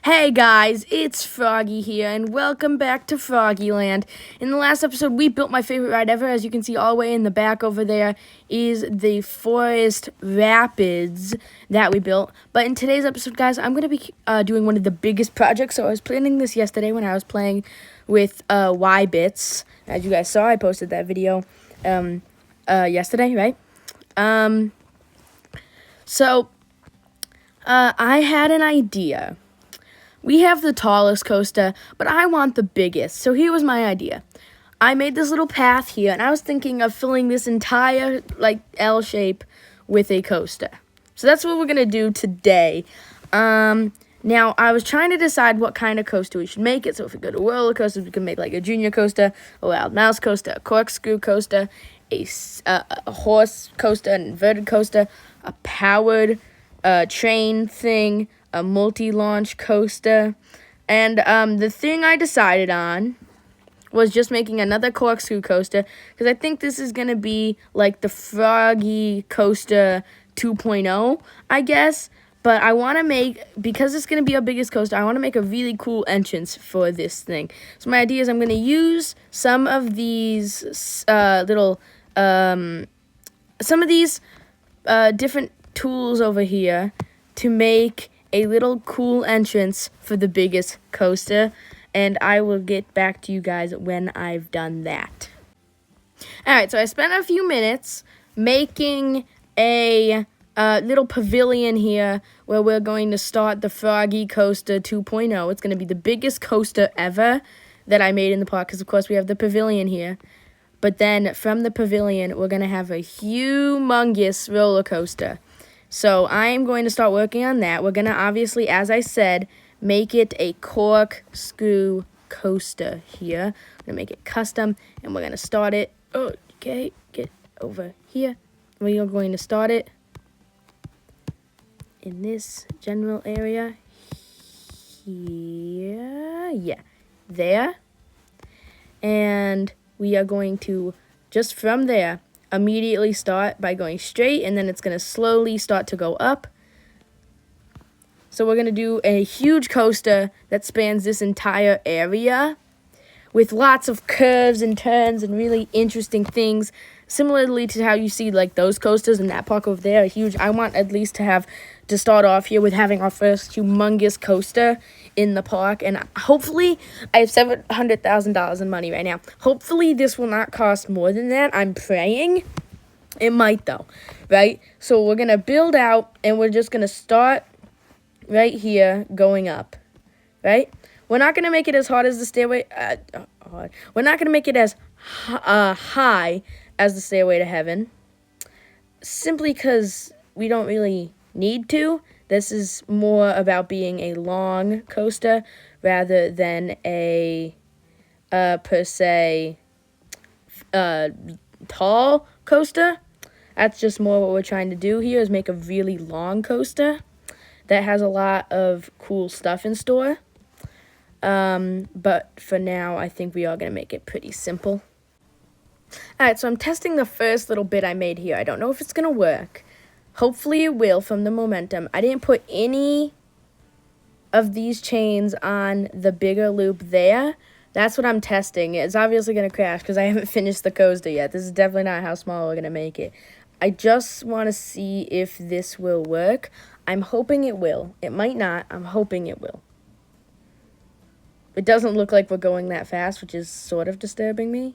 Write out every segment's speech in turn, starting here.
Hey guys, it's Froggy here, and welcome back to Froggyland. In the last episode, we built my favorite ride ever. As you can see all the way in the back over there is the Forest Rapids that we built. But in today's episode, guys, I'm going to be doing one of the biggest projects. So I was planning this yesterday when I was playing with YBits. As you guys saw, I posted that video yesterday, right? I had an idea. We have the tallest coaster, but I want the biggest. So here was my idea. I made this little path here, and I was thinking of filling this entire, L shape with a coaster. So that's what we're going to do today. Now, I was trying to decide what kind of coaster we should make it. So if we go to roller coasters, we can make, a junior coaster, a wild mouse coaster, a corkscrew coaster, a horse coaster, an inverted coaster, a powered train thing, a multi-launch coaster, and the thing I decided on was just making another corkscrew coaster, because I think this is going to be like the Froggy Coaster 2.0, I guess, but I want to make, because it's going to be our biggest coaster, I want to make a really cool entrance for this thing. So my idea is I'm going to use some of these different tools over here to make a little cool entrance for the biggest coaster, and I will get back to you guys when I've done that. Alright, so I spent a few minutes making a little pavilion here where we're going to start the Froggy Coaster 2.0. It's going to be the biggest coaster ever that I made in the park, because of course we have the pavilion here. But then from the pavilion, we're going to have a humongous roller coaster. So I'm going to start working on that. We're going to obviously, as I said, make it a corkscrew coaster here. I'm going to make it custom, and we're going to start it. Okay, get over here. We are going to start it in this general area here. Yeah, there. And we are going to, just from there, immediately start by going straight, and then it's going to slowly start to go up. So we're going to do a huge coaster that spans this entire area with lots of curves and turns and really interesting things, similarly to how you see those coasters in that park over there are huge. I want at least to start off here with having our first humongous coaster in the park, and hopefully I have $700,000 in money right now. Hopefully this will not cost more than that. I'm praying. It might though, right? So we're gonna build out, and we're just gonna start right here going up, right? We're not gonna make it as hard as the stairway. We're not gonna make it as high as the Stairway to Heaven, simply because we don't really need to. This is more about being a long coaster rather than a per se tall coaster. That's just more what we're trying to do here, is make a really long coaster that has a lot of cool stuff in store. But for now, I think we are going to make it pretty simple. Alright, so I'm testing the first little bit I made here. I don't know if it's going to work. Hopefully it will from the momentum. I didn't put any of these chains on the bigger loop there. That's what I'm testing. It's obviously going to crash because I haven't finished the coaster yet. This is definitely not how small we're going to make it. I just want to see if this will work. I'm hoping it will. It might not. I'm hoping it will. It doesn't look like we're going that fast, which is sort of disturbing me.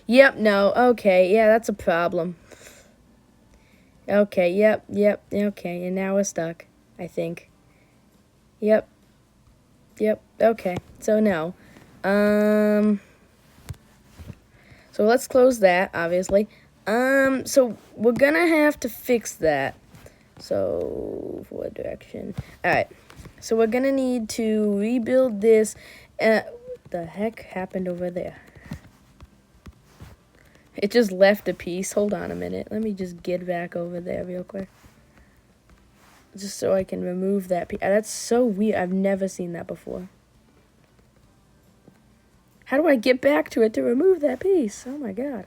Yep, no, okay, yeah, that's a problem. Okay, yep, okay, and now we're stuck, I think. Yep, okay, so no. So let's close that, obviously. So we're gonna have to fix that. So, forward direction. Alright, so we're gonna need to rebuild this. What the heck happened over there? It just left a piece. Hold on a minute. Let me just get back over there real quick. Just so I can remove that piece. That's so weird. I've never seen that before. How do I get back to it to remove that piece? Oh my god.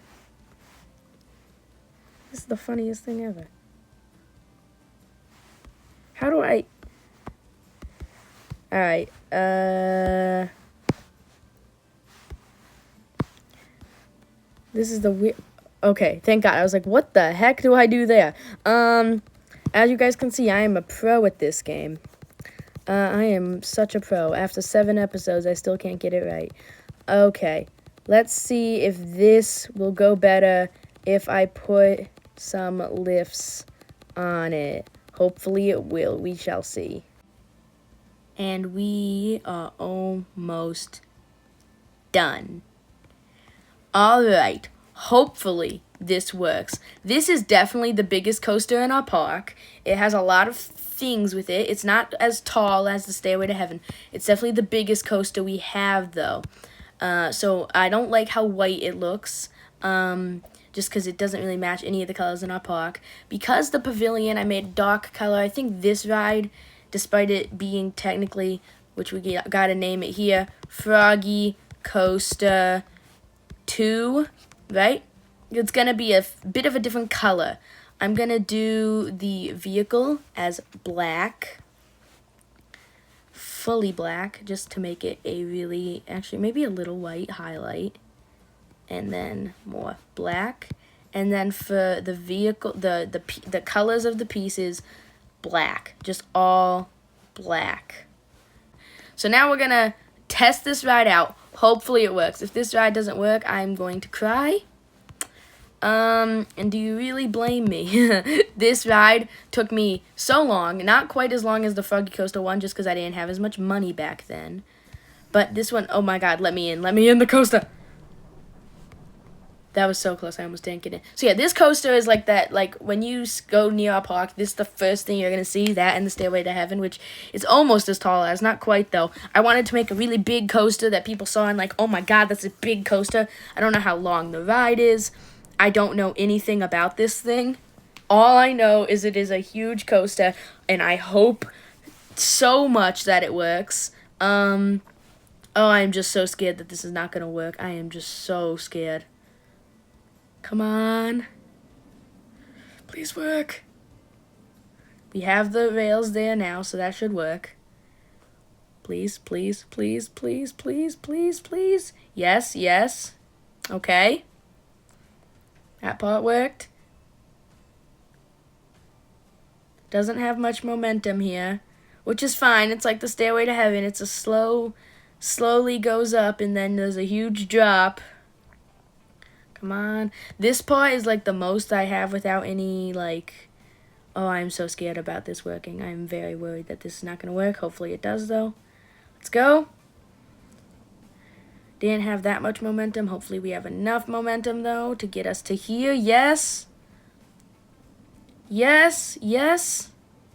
This is the funniest thing ever. How do I... Alright, this is the weird... Okay, thank God. I was like, what the heck do I do there? As you guys can see, I am a pro at this game. I am such a pro. After 7 episodes, I still can't get it right. Okay, let's see if this will go better if I put some lifts on it. Hopefully it will. We shall see. And we are almost done. All right. Hopefully this works. This is definitely the biggest coaster in our park. It has a lot of things with it. It's not as tall as the Stairway to Heaven. It's definitely the biggest coaster we have, though. So I don't like how white it looks, just because it doesn't really match any of the colors in our park. Because the pavilion, I made dark color. I think this ride, despite it being technically, which we gotta name it here, Froggy Coaster 2, right? It's gonna be a bit of a different color. I'm gonna do the vehicle as black, fully black, just to make it a really, actually maybe a little white highlight, and then more black. And then for the vehicle, the colors of the pieces, black, just all black. So now we're gonna test this ride out. Hopefully it works. If this ride doesn't work, I'm going to cry. And do you really blame me? This ride took me so long, not quite as long as the Froggy Coaster one, just because I didn't have as much money back then. But this one, oh my God, let me in the coaster. That was so close, I almost didn't get in. So yeah, this coaster is like that, like when you go near our park, this is the first thing you're going to see, that and the Stairway to Heaven, which is almost as tall as, not quite though. I wanted to make a really big coaster that people saw and like, oh my God, that's a big coaster. I don't know how long the ride is. I don't know anything about this thing. All I know is it is a huge coaster, and I hope so much that it works. Oh, I'm just so scared that this is not going to work. I am just so scared. Come on. Please work. We have the rails there now, so that should work. Please, please, please, please, please, please, please. Yes, yes. Okay. That part worked. Doesn't have much momentum here, which is fine. It's like the Stairway to Heaven. It's a slowly goes up, and then there's a huge drop. Come on. This part is like the most I have without any, like, oh, I'm so scared about this working. I'm very worried that this is not going to work. Hopefully it does, though. Let's go. Didn't have that much momentum. Hopefully we have enough momentum, though, to get us to here. Yes. Yes. Yes.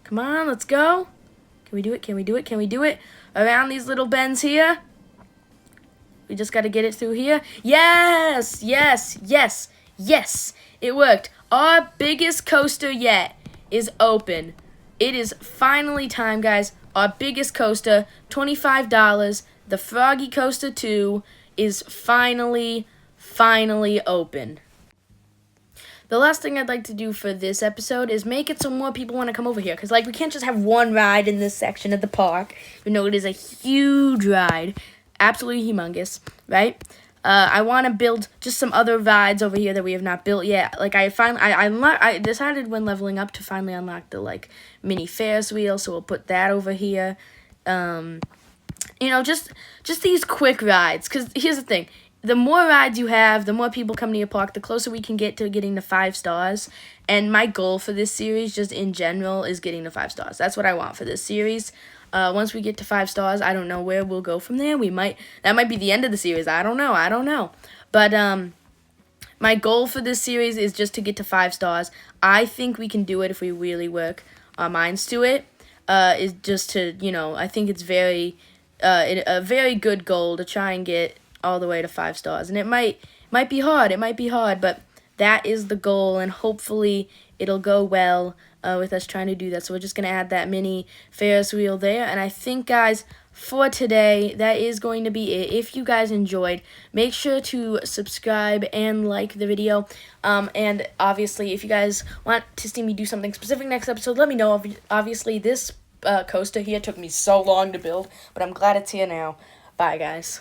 Come on, let's go. Can we do it? Can we do it? Can we do it? Around these little bends here. We just got to get it through here. Yes. Yes. Yes. Yes. It worked. Our biggest coaster yet is open. It is finally time, guys. Our biggest coaster, $25. The Froggy Coaster 2 is finally open. The last thing I'd like to do for this episode is make it so more people want to come over here. Because, like, we can't just have one ride in this section of the park. You know, it is a huge ride. Absolutely humongous, right? I want to build just some other rides over here that we have not built yet. Like, I decided when leveling up to finally unlock the, like, mini Ferris wheel. So we'll put that over here. You know, just these quick rides. Because here's the thing. The more rides you have, the more people come to your park, the closer we can get to getting the 5 stars. And my goal for this series, just in general, is getting the 5 stars. That's what I want for this series. Once we get to 5 stars, I don't know where we'll go from there. That might be the end of the series. I don't know. But my goal for this series is just to get to 5 stars. I think we can do it if we really work our minds to it. Is just to, you know, I think it's a very good goal to try and get all the way to 5 stars. And it might be hard, but that is the goal, and hopefully it'll go well with us trying to do that. So we're just going to add that mini Ferris wheel there. And I think, guys, for today, that is going to be it. If you guys enjoyed, make sure to subscribe and like the video. And obviously, if you guys want to see me do something specific next episode, let me know. Obviously, this coaster here took me so long to build, but I'm glad it's here now. Bye, guys.